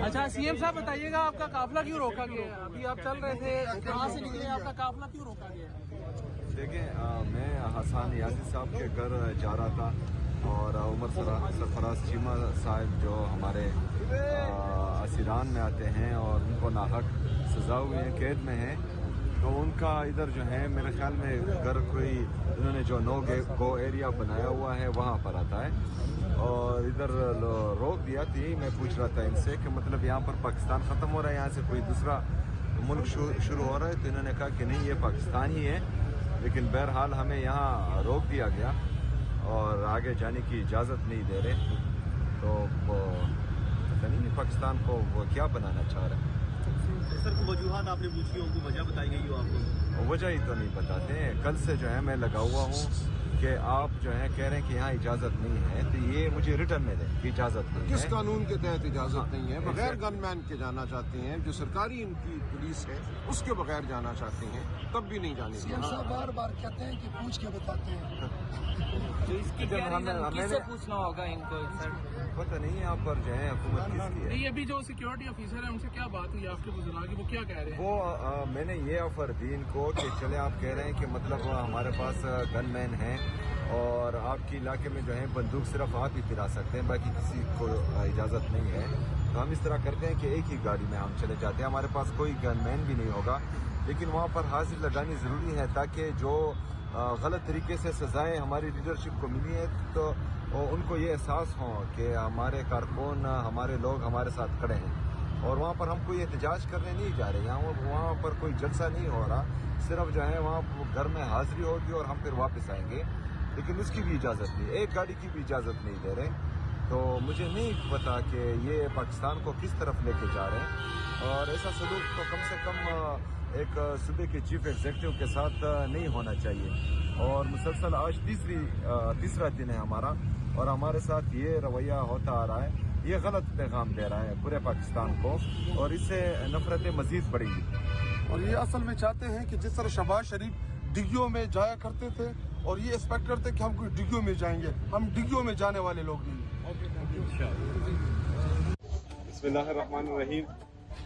اچھا सीएम साहब बताइएगा, आपका काफिला क्यों रोका गया है? अभी आप चल रहे थे, कहाँ से निकले, आपका काफिला क्यों रोका गया है? देखें, मैं हसन यासी साहब के घर जा रहा था और उमर सरफराज चीमा साहब जो हमारे असीरान में आते हैं और उनको नाहक सजा हुई है, कैद में हैं, तो उनका इधर जो है मेरे ख्याल में घर कोई उन्होंने जो नो गो एरिया बनाया हुआ है वहाँ पर आता है और इधर रोक दिया थी। मैं पूछ रहा था इनसे कि मतलब यहाँ पर पाकिस्तान ख़त्म हो रहा है, यहाँ से कोई दूसरा मुल्क शुरू हो रहा है, तो इन्होंने कहा कि नहीं, ये पाकिस्तान ही है, लेकिन बहरहाल हमें यहाँ रोक दिया गया और आगे जाने की इजाज़त नहीं दे रहे। तो वो पता नहीं पाकिस्तान को वो क्या बनाना चाह रहे हैं। सर को वजूहात आपने पूछी, उनको वजह बताई गई हो आपको? वजह ही तो नहीं बताते हैं। कल से जो है मैं लगा हुआ हूँ कि आप जो है कह रहे हैं कि यहाँ इजाज़त नहीं है, तो ये मुझे रिटर्न में दें कि इजाज़त नहीं है। किस कानून के तहत इजाज़त नहीं है? बगैर गनमैन के जाना चाहती हैं, जो सरकारी इनकी पुलिस है उसके बगैर जाना चाहती हैं, तब भी नहीं जाने सीएम साहब बार बार कहते हैं कि पूछ के बताते हैं, तो इसकी किससे पूछना होगा इनको सर? पता नहीं यहाँ पर जो है हुकूमत किसकी है। नहीं, अभी जो सिक्योरिटी ऑफिसर है उनसे क्या बात हुई आपके बुजुर्ग की, वो क्या कह रहे हैं? वो मैंने ये ऑफर दी इनको कि चले, आप कह रहे हैं कि मतलब हमारे पास गनमैन हैं और आपके इलाके में जो है बंदूक सिर्फ आप ही फिरा सकते हैं, बाकी किसी को इजाज़त नहीं है, तो हम इस तरह करते हैं कि एक ही गाड़ी में हम चले जाते हैं, हमारे पास कोई गनमैन भी नहीं होगा, लेकिन वहाँ पर हाजिर लगानी ज़रूरी है ताकि जो गलत तरीके से सज़ाएं हमारी लीडरशिप को मिली हैं तो उनको ये एहसास हो कि हमारे कारकुन, हमारे लोग हमारे साथ खड़े हैं। और वहाँ पर हम कोई एहतजाज करने नहीं जा रहे, वहाँ पर कोई जलसा नहीं हो रहा, सिर्फ जो है वहाँ घर में हाजिरी होगी और हम फिर वापस आएंगे, लेकिन उसकी भी इजाज़त नहीं, एक गाड़ी की भी इजाज़त नहीं दे रहे। तो मुझे नहीं पता कि ये पाकिस्तान को किस तरफ लेके जा रहे हैं, और ऐसा सलूक तो कम से कम एक सूबे के चीफ एग्जीक्यूटिव के साथ नहीं होना चाहिए। और मुसलसल आज तीसरा दिन है हमारा, और हमारे साथ ये रवैया होता आ रहा है, ये गलत पैगाम दे रहा है पूरे पाकिस्तान को, और इससे नफरतें मजीद बढ़ेंगी। और ये असल में चाहते हैं कि जिस तरह शहबाज शरीफ डिग्गियों में जाया करते थे और ये एक्सपेक्ट करते कि हम कोई डिग्गियों में जाएंगे, हम डिग्गियों में जाने वाले लोग नहीं। बिस्मिल्लाहिर्रहमानिर्रहीम,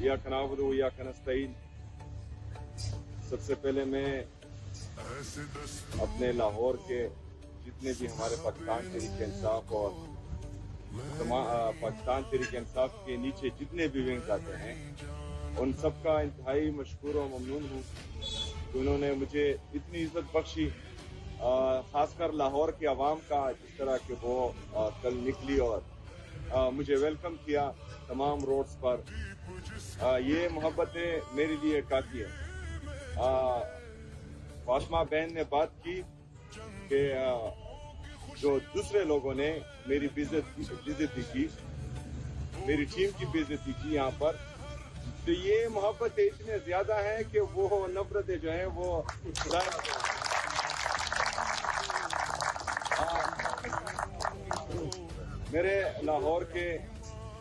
इय्याका नअबुदु व इय्याका नस्तईन। सबसे पहले मैं अपने लाहौर के जितने भी हमारे पाकिस्तान तहरीक इंसाफ और पाकिस्तान तहरीक इंसाफ के नीचे जितने भी विंग्स आते हैं, उन सब का इंतहाई मशकूर और ममनून हूँ कि उन्होंने मुझे इतनी इज्जत बख्शी, खासकर लाहौर के अवाम का, जिस तरह के वो कल निकली और मुझे वेलकम किया तमाम रोड्स पर। ये मोहब्बतें मेरे लिए काफ़ी है। फातिमा बहन ने बात की कि जो दूसरे लोगों ने मेरी बेइज्जती की, मेरी टीम की बेइज्जती की यहाँ पर, तो ये मोहब्बतें इतने ज्यादा हैं कि वो नफरतें जो हैं वो मेरे लाहौर के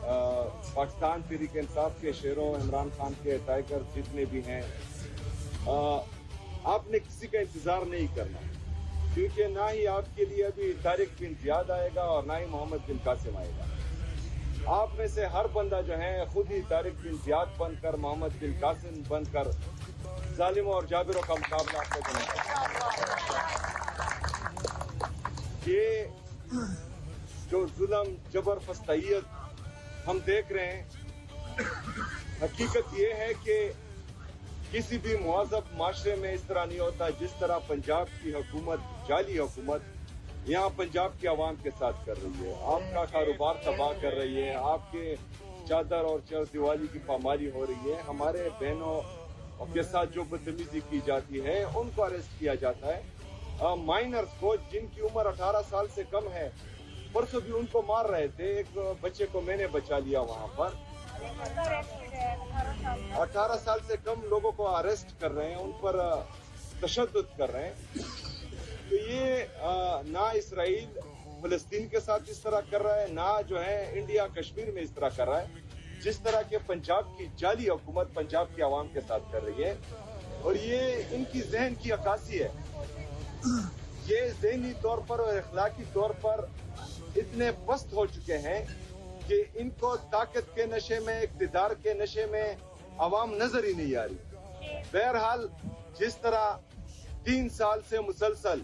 पाकिस्तान तहरीक इंसाफ के शेरों, इमरान खान के टाइगर जितने भी हैं, आपने किसी का इंतजार नहीं करना, क्योंकि ना ही आपके लिए अभी तारिक बिन जियाद आएगा और ना ही मोहम्मद बिन कासिम आएगा। आप में से हर बंदा जो है खुद ही तारिक बिन जियाद बनकर, मोहम्मद बिन कासिम बनकर जालिमों और जाबिरों का मुकाबला आपको करना। ये जो जुल्म, जबर, फस्तैयत हम देख रहे हैं, हकीकत ये है कि किसी भी मुआज़ब माशरे में इस तरह नहीं होता जिस तरह पंजाब की हुकूमत, जाली हुकूमत यहाँ पंजाब के अवाम के साथ कर रही है। आपका कारोबार तबाह कर रही है, आपके चादर और चर दिवाली की पामाली हो रही है, हमारे बहनों के साथ जो बदतमीजी की जाती है उनको अरेस्ट किया जाता है। माइनर्स को जिनकी उम्र 18 साल से कम है, परसों भी उनको मार रहे थे, एक बच्चे को मैंने बचा लिया वहाँ पर। 18 साल से कम लोगों को अरेस्ट कर रहे हैं, उन पर तशद्दुद कर रहे हैं। तो ये ना इसराइल फलस्तीन के साथ इस तरह कर रहा है, ना जो है इंडिया कश्मीर में इस तरह कर रहा है, जिस तरह के पंजाब की जाली हुकूमत पंजाब के अवाम के साथ कर रही है। और ये इनकी जहन की अक्कासी है یہ ذہنی طور پر اور اخلاقی طور پر اتنے پست ہو چکے ہیں کہ ان کو طاقت کے نشے میں، اقتدار کے نشے میں عوام نظر ہی نہیں آ رہی۔ بہرحال جس طرح 3 سال سے مسلسل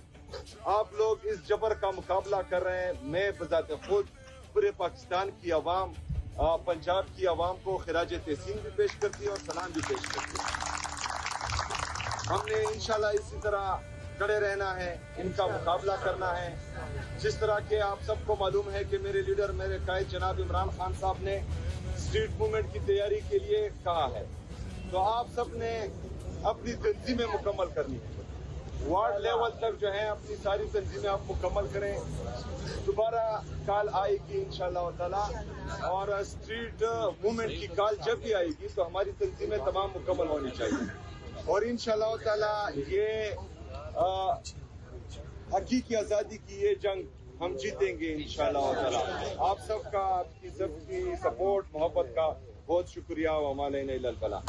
آپ لوگ اس جبر کا مقابلہ کر رہے ہیں، میں بذات خود پورے پاکستان کی عوام، پنجاب کی عوام کو خراج تحسین بھی پیش کرتی ہے اور سلام بھی پیش کرتی ہے۔ ہم نے انشاءاللہ اسی طرح کڑے رہنا ہے، ان کا مقابلہ کرنا ہے۔ جس طرح کہ آپ سب کو معلوم ہے کہ میرے لیڈر، میرے قائد جناب عمران خان صاحب نے اسٹریٹ موومنٹ کی تیاری کے لیے کہا ہے، تو آپ سب نے اپنی تنظیمیں مکمل کرنی ہے۔ وارڈ لیول تک جو ہے اپنی ساری تنظیمیں آپ مکمل کریں۔ دوبارہ کال آئے گی انشاءاللہ تعالی، اور اسٹریٹ موومنٹ کی کال جب بھی آئے گی تو ہماری تنظیمیں تمام مکمل ہونی چاہیے، اور انشاءاللہ تعالی یہ حقیقی آزادی کی یہ جنگ ہم جیتیں گے انشاءاللہ تعالی۔ آپ سب کا، آپ کی سب کی سپورٹ، محبت کا بہت شکریہ، وما علینا الا البلاغ۔